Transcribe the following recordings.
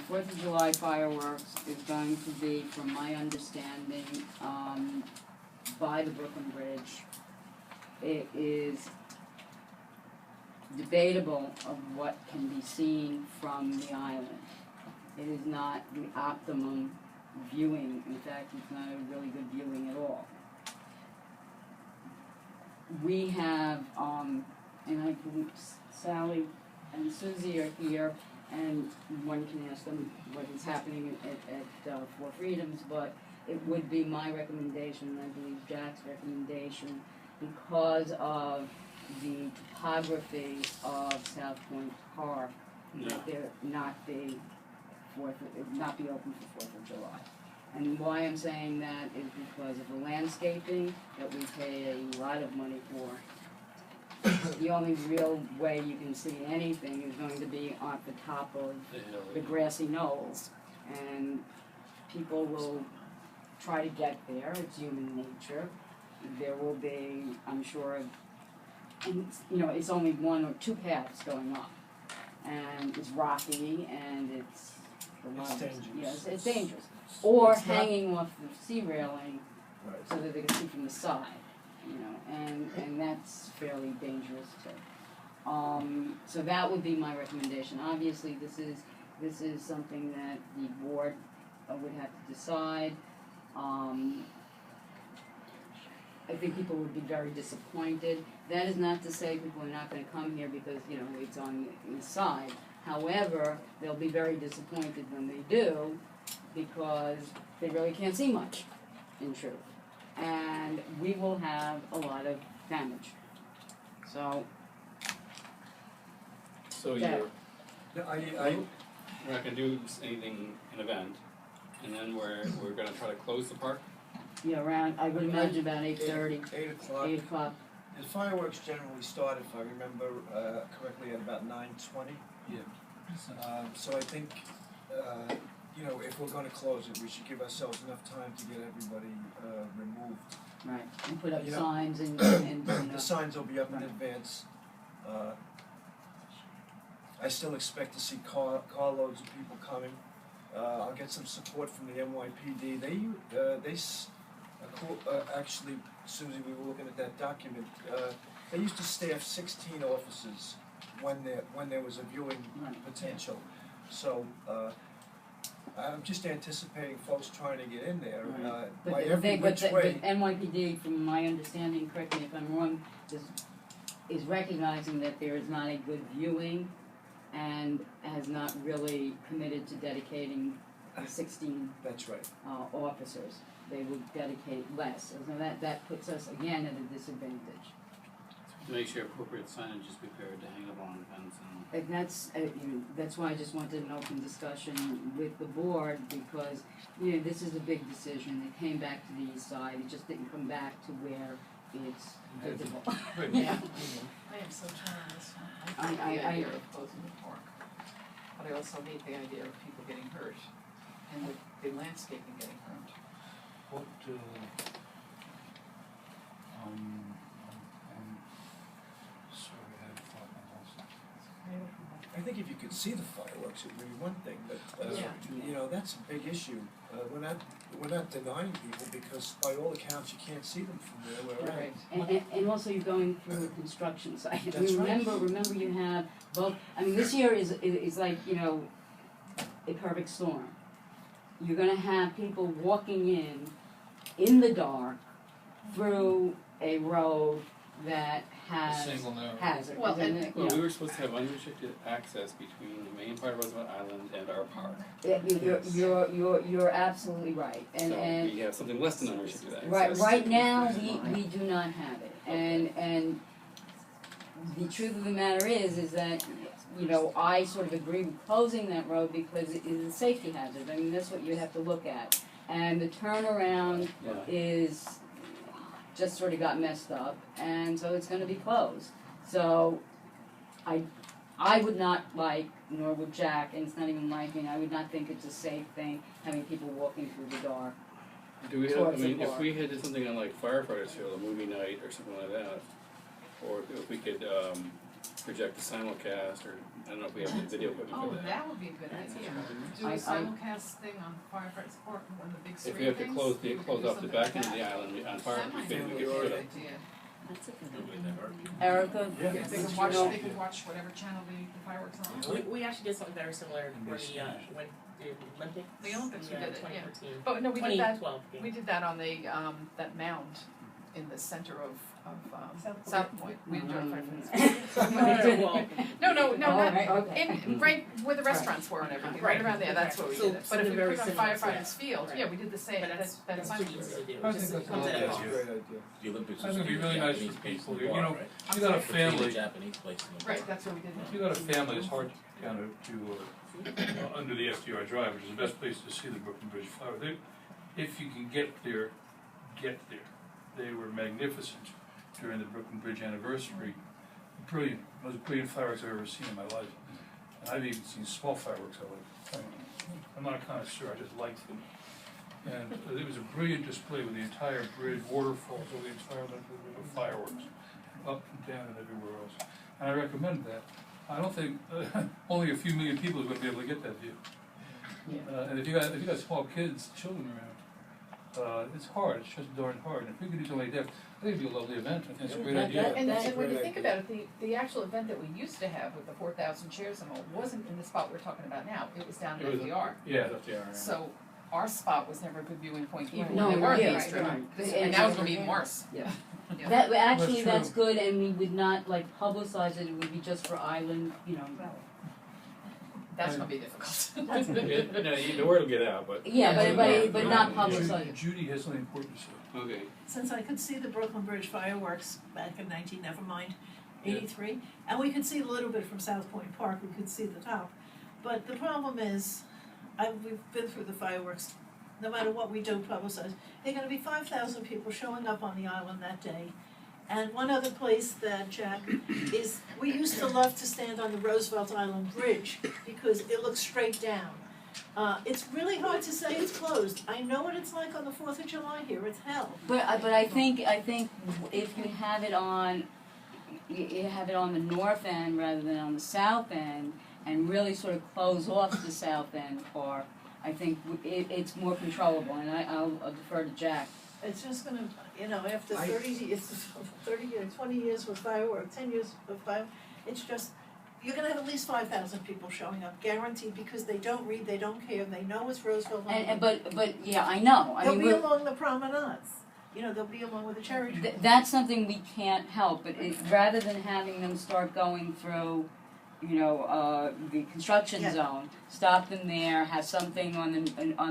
Fourth of July fireworks is going to be, from my understanding, by the Brooklyn Bridge. It is debatable of what can be seen from the island. It is not the optimum viewing. In fact, it's not a really good viewing at all. We have, and I think Sally and Susie are here, and one can ask them what is happening at Four Freedoms, but it would be my recommendation, and I believe Jack's recommendation, because of the topography of South Point Park, that there not be open for 4th of July. And why I'm saying that is because of the landscaping that we pay a lot of money for. The only real way you can see anything is going to be on the top of the grassy knolls. And people will try to get there, it's human nature. There will be, I'm sure, and it's only one or two paths going up. And it's rocky and it's dangerous. Yes, it's dangerous. Or hanging off the sea railing so that they can see from the side, and that's fairly dangerous too. So that would be my recommendation. Obviously, this is something that the board would have to decide. I think people would be very disappointed. That is not to say people are not going to come here because it's on the side. However, they'll be very disappointed when they do, because they really can't see much, in truth. And we will have a lot of damage. So we're not gonna do anything, an event, and then we're gonna try to close the park? Yeah, around, I would imagine about 8:30. 8 o'clock. 8 o'clock. The fireworks generally start, if I remember correctly, at about 9:20. Yeah. So I think, if we're going to close it, we should give ourselves enough time to get everybody removed. Right, and put up signs and the signs will be up in advance. I still expect to see carloads of people coming. I'll get some support from the NYPD. Actually, Susie, we were looking at that document. They used to staff 16 officers when there was a viewing potential. So I'm just anticipating folks trying to get in there by every which way. But NYPD, from my understanding, correct me if I'm wrong, is recognizing that there is not a good viewing and has not really committed to dedicating 16 That's right. Officers. They would dedicate less. So that puts us again at a disadvantage. To make sure appropriate signage is prepared to hang up on fence And that's why I just wanted an open discussion with the board, because this is a big decision. It came back to the east side. It just didn't come back to where it's visible. Yeah. I am so torn on this one. I like the idea of closing the park, but I also hate the idea of people getting hurt and the landscaping getting hurt. What, sorry, I had a thought on also. I think if you could see the fireworks, it would be one thing, but that's a big issue. We're not denying people, because by all accounts you can't see them from where we're at. Right. And also you're going through a construction site. That's Remember you have both. I mean, this year is like a perfect storm. You're going to have people walking in the dark through a road that has hazards. Well, we were supposed to have unrestricted access between the main part of Roosevelt Island and our park. You're absolutely right. And we have something less than unrestricted access. Right now we do not have it. And the truth of the matter is that I sort of agree with closing that road because it is a safety hazard. I mean, that's what you have to look at. And the turnaround is just sort of got messed up, and so it's going to be closed. So I would not like, nor would Jack, and it's not even liking, I would not think it's a safe thing having people walking through the dark. Do we have, if we had something on like Firefighters Field, a movie night or something like that, or if we could project a simulcast, or I don't know if we have the video equipment Oh, for that. that would be a good idea. Do I- a simulcast thing on Firefighters Court, one of the big If screen we have to things. close we could close do off the something back like end of that. the island on fire, That might be a we good could put it. idea. That's a good Do idea. it that way. Erica? Yeah. They did could you watch, know- they could watch whatever channel the fireworks on. We actually did something very similar for the, when the Olympics. The Olympics, we did it, yeah. 2014. But no, we did that, 2012 game. we did that on the, that mound in the center of South Point. We enjoyed Firefighters. Well, No, Oh, not, right, okay. right where the restaurants were and everything, right around there, that's where we did it. But if we put it on Firefighters Field, yeah, we did the same, But that's that's fun. too easy to do. I Just think that's comes a at a good cost. That's a great idea. The Olympics That's is gonna be gonna really be a nice Japanese for place people in here. the You bar, know, right? if you got a Between the family, Japanese place in the bar. Right, that's where we did if it. you got a family, it's hard kind of to, under the FDR Drive, which is the best place to see the Brooklyn Bridge flowers. If you can get there, get there. They were magnificent during the Brooklyn Bridge anniversary. Brilliant, most brilliant fireworks I've ever seen in my life. And I've even seen small fireworks I like. I'm not a connoisseur, I just liked them. And it was a brilliant display with the entire bridge, waterfalls over the entire length of the fireworks, up and down and everywhere else. And I recommend that. I don't think only a few million people are going to be able to get that view. And if you got small kids, children around, it's hard. It's just darn hard. And if we could do something like that, I think it'd be a lovely event. I think it's a great idea. And That's a when you great think idea. about it, the actual event that we used to have with the 4,000 chairs and all, wasn't in the spot we're talking about now, it was down It at was- FDR. Yeah, it's up there. Yeah. So our spot was never a good viewing point even No, when they were yeah, mainstream. right. And now it's gonna be even worse. Yeah. Yeah. That, actually, That's that's good, and we would not like publicize it, it would be just for island, you know. That's gonna be difficult. The word will get out, but. Yeah, but not Yeah. publicize it. Judy has something important to say. Okay. Since I could see the Brooklyn Bridge fireworks back in 83, and we could see a little bit from South Point Park, we could see the top. But the problem is, we've been through the fireworks, no matter what we do publicize, there are gonna be 5,000 people showing up on the island that day. And one other place that, Jack, is, we used to love to stand on the Roosevelt Island Bridge because it looks straight down. It's really hard to say it's closed. I know what it's like on the 4th of July here, it's hell. But I think if you have it on, you have it on the north end rather than on the south end, and really sort of close off the south end part, I think it's more controllable, and I'll defer to Jack. It's just gonna, after I- 30 years, 20 years with fireworks, 10 years with fireworks, it's just, you're gonna have at least 5,000 people showing up, guaranteed, because they don't read, they don't care, they know it's Roosevelt Island. But yeah, I know. I They'll mean, be we're- along the promenades, they'll be along with the cherry trees. that's something we can't help. But rather than having them start going through, the construction Yeah. zone, stop them there, have something on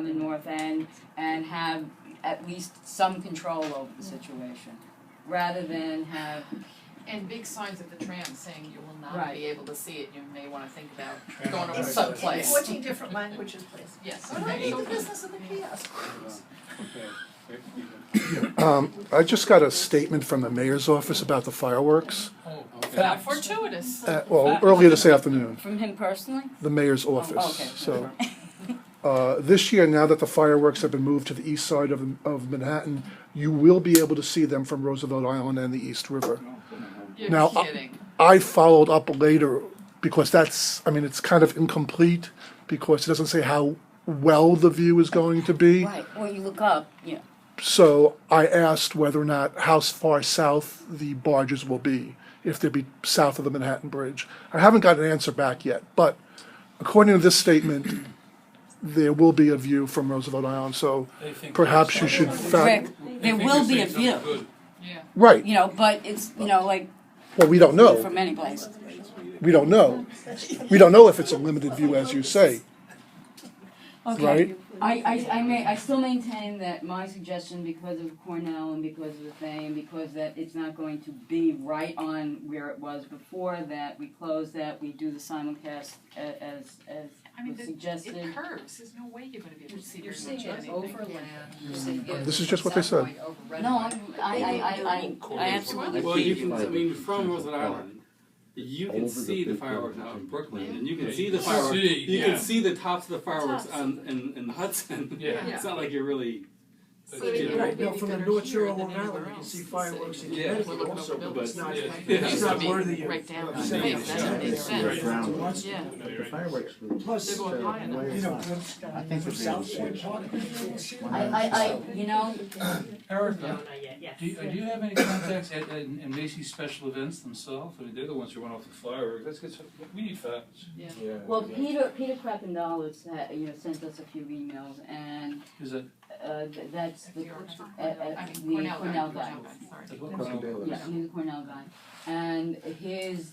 the north end, and have at least some control over the situation, rather than have. And big signs at the tram saying you will not Right. be able to see it, you may wanna think about Tram going to right. someplace. 14 different languages, please. Yes. But I need the business of the kiosk. Okay. I just got a statement from the mayor's office about the fireworks. Oh, Not fortuitous. Earlier this afternoon, From him personally? the mayor's Oh, office. okay. So, this year, now that the fireworks have been moved to the east side of Manhattan, you will be able to see them from Roosevelt Island and the East River. You're Now, kidding. I followed up later because it's kind of incomplete because it doesn't say how well the view is going to be. Right. Well, you look up. Yeah. So I asked whether or not how far south the barges will be, if they'd be south of the Manhattan Bridge. I haven't got an answer back yet, but according to this statement, there will be a view from Roosevelt Island, so they think perhaps they're you should saying- Rick, they there think will they're be a saying something view. good. Yeah. right. But it's like Well, we don't know. from any place. We don't know. We don't know if it's a limited view, as you say. Okay. Right. I still maintain that my suggestion, because of Cornell and because of the thing, because that it's not going to be right on where it was before, that we close that, we do the simulcast as I mean, was it suggested. curves, there's no way you're gonna be able to see You're very seeing much it anything. overland, you're seeing it. This is just what they said. South Point over Red No, Line. I absolutely. Well, you can, from Roosevelt Island, you can see the fireworks out in Brooklyn, and you can see the fireworks. See, You yeah. can see the tops of the fireworks in the Hudson. Yeah. It's not like you're really But So you it know, might be No, from the better North here Shore of than Long Island, anywhere you can else. see fireworks in Yeah. Connecticut We're looking also, over but it's buildings. not, Yeah. it's It's not be worthy of. right down of on the saying face, it's that not. makes It's sense. too much. Yeah. No, you're right. Fireworks. Plus, They go high enough. you know, I think from the South Point Park, you can't see it. you know, Erica, No, not yet, yes. do you have any contacts in Macy's special events themselves? I mean, they're the ones who run off the fireworks. Let's get some, we need facts. Yeah. well, Peter Krapendalis, sent us a few emails, and, Is that, that's the, I the mean, Cornell guy. sorry. that's what Yeah, he's a Cornell guy, and his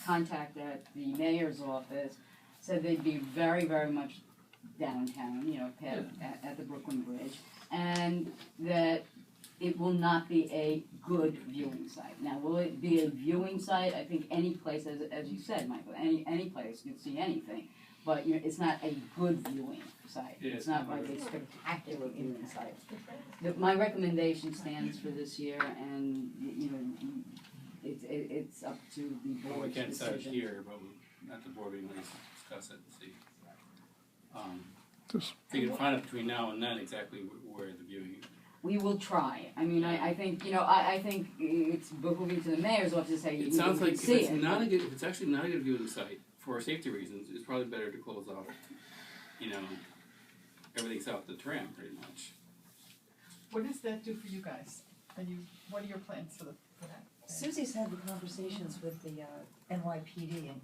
contact at the mayor's office said they'd be very, very much downtown, you know, at the Brooklyn Bridge, and that it will not be a good viewing site. Now, will it be a viewing site? I think any place, as you said, Michael, any place you can see anything, but you know, it's not a good viewing site. Yeah, It's not like a spectacular viewing site. My recommendation stands for this year, and you know, it's up to the well, we board's can't decide decision. here, but at the board, we can at least discuss it and see. Just- If you can find out between now and then exactly where the viewing. We will try. I mean, I think, you know, I think it's behooving to the mayor's office to say you It sounds can like if see it's it. not a good, if it's actually not a good viewing site for safety reasons, it's probably better to close off, you know, everything south of the tram, pretty much. What does that do for you guys? What are your plans for that? Susie's had the conversations with the NYPD and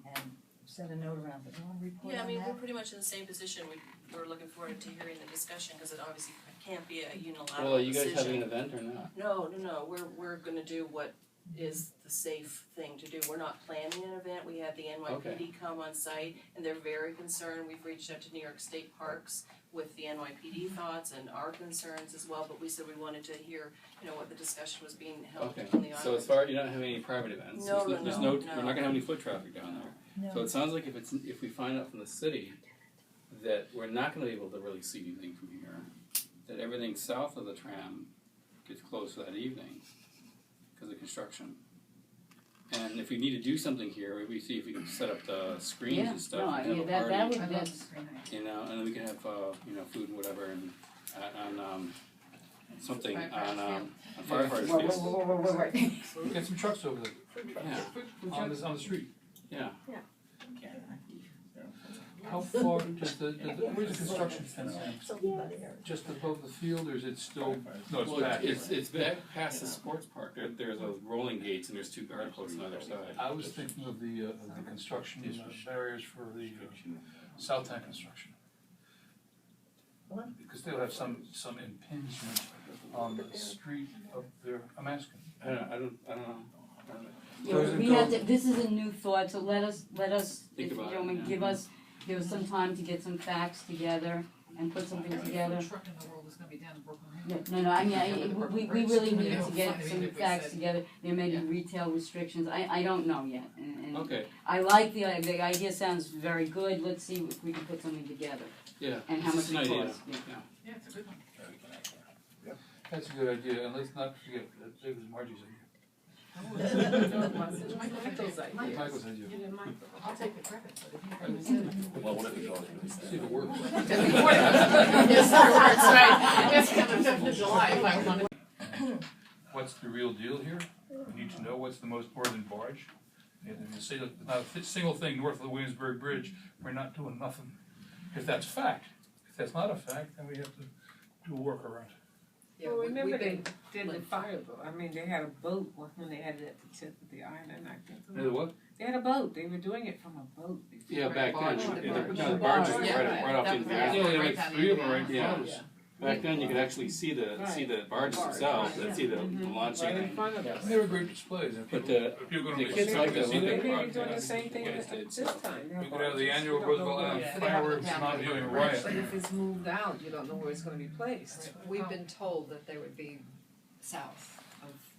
sent a note around, but no one reported Yeah, I on mean, that? we're pretty much in the same position, we're looking forward to hearing the discussion, cause it obviously can't be a unilateral Well, are you decision. guys having an event or not? No, we're gonna do what is the safe thing to do, we're not planning an event, we had the NYPD come on site, and they're very concerned, we've reached out to New York State Parks with the NYPD thoughts and our concerns as well, but we said we wanted to hear, you know, what the discussion was being held Okay, on the island. so as far, you're not having any private events? No, There's no, we're not gonna have any foot traffic down there. So No, it sounds like if we find out from the city that we're not gonna be able to really see anything from here, that everything south of the tram gets closed for that evening because of construction. And if we need to do something here, maybe see if we can set up the screens Yeah, and stuff no, and have yeah, a that party, would, I love that's, the screen idea. you know, and then we can have, you know, food and whatever and something on firefighters' field. get some trucks over there, Yeah, on the street. yeah. How far does where's the construction fence end? Just above the field, or is it still, no, it's Well, back. it's back past the sports park. There's those rolling gates and there's two guard posts on either side. I was thinking of the construction barriers for the South Tank construction. What? Because they'll have some impingement on the street up there, I'm asking. I don't know. yeah, we have to, this is a new thought, so let us, Think if, about it, gentlemen, yeah. give us some time to get some facts together and put something together. Every truck in the world is gonna be down in Brooklyn. No, I mean, we really need to get some If we facts said- together, there may be Yeah. retail restrictions, I don't know yet, and Okay, I like the idea sounds very good, let's see if we can put something together, yeah. and how It's much just an it idea. costs, yeah. Yeah, it's a good one. That's a good idea, and let's not forget, that it was Margie's idea. Michael's idea. Michael's idea. I'll take the credit, but if you said it. Well, what if it's all? See if it works. Yes, fireworks, right, it's kind of 5th of July if I wanted. What's the real deal here? We need to know what's the most important barge. And if you say that not a single thing north of the Williamsburg Bridge, we're not doing nothing. If that's fact. If that's not a fact, then we have to do a workaround. Yeah, well, remember they did the fireboat, I mean, they had a boat when they had it at the tip of the island, I think. The what? They had a boat, they were doing it from a boat before. Yeah, back then, Barge. the barge was Yeah, right off that the was- end. Yeah, right like down the three of end, them right in yeah. front of us. Back then, you could actually see the barges themselves, and see the launching. Right in front of us. They were great displays. And But people, if you're gonna the be kids like that, see when that Maybe they're part, doing yeah. the same thing Yes, this they did. time. We could have the annual Roosevelt Island Yeah. fireworks Yeah. not doing a But riot. if it's moved out, you don't know where it's gonna be placed. we've been told that they would be south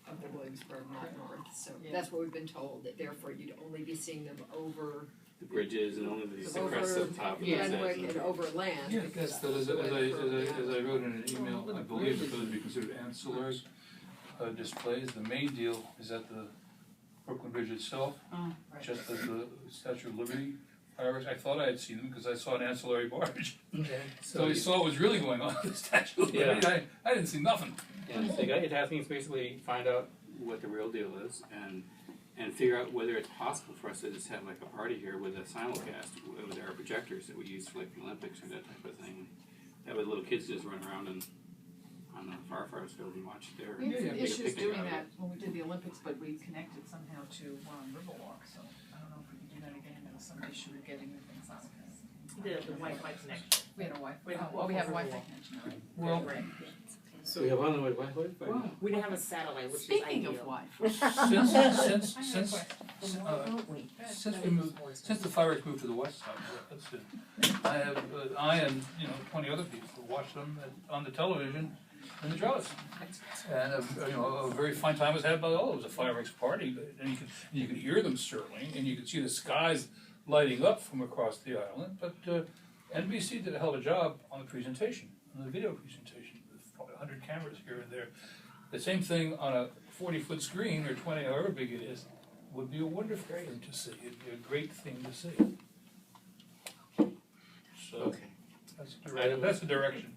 of the Williamsburg, not north, so Yeah. that's what we've been told, that therefore you'd only be seeing them over The bridges and only the crest over at the top of the Renwick and set. over land, Yes, because but as the way the program I wrote in an email, I believe that those would be considered ancillary displays. The main deal is at the Brooklyn Bridge itself, Oh, just as the Statue of Liberty fireworks, I thought I had seen them because I saw an ancillary barge. Okay. So we saw what was really going on with the statue. Yeah. I didn't see nothing. And so the guy asking is basically find out what the real deal is and figure out whether it's possible for us to just have like a party here with a simulcast with our projectors that we use for like the Olympics or that type of thing. That way little kids just run around and on the firefighters field and watch their We had some take a issues picnic doing out of that it. when we did the Olympics, but we connected somehow to Riverwalk, so I don't know if we can do that again. There was some issue with getting the things out. The Wi-Fi connection. We had a Wi-Fi, We have well, we have a Wi-Fi Wi-Fi connection, all right. Well, So we have on the way Wi-Fi. Wow. We didn't have a satellite, which is Speaking of ideal. Wi-Fi. since the fireworks moved to the west side, that's it. I and 20 other people watched them on the television in the trellis. And a very fine time was had by all. It was a fireworks party, and you could hear them sterling, and you could see the skies lighting up from across the island. But NBC did a hell of a job on the presentation, on the video presentation, with probably 100 cameras here and there. The same thing on a 40-foot screen or 20, however big it is, would be a wonderful thing to see. It'd be a great thing to see. So Okay. that's the direction.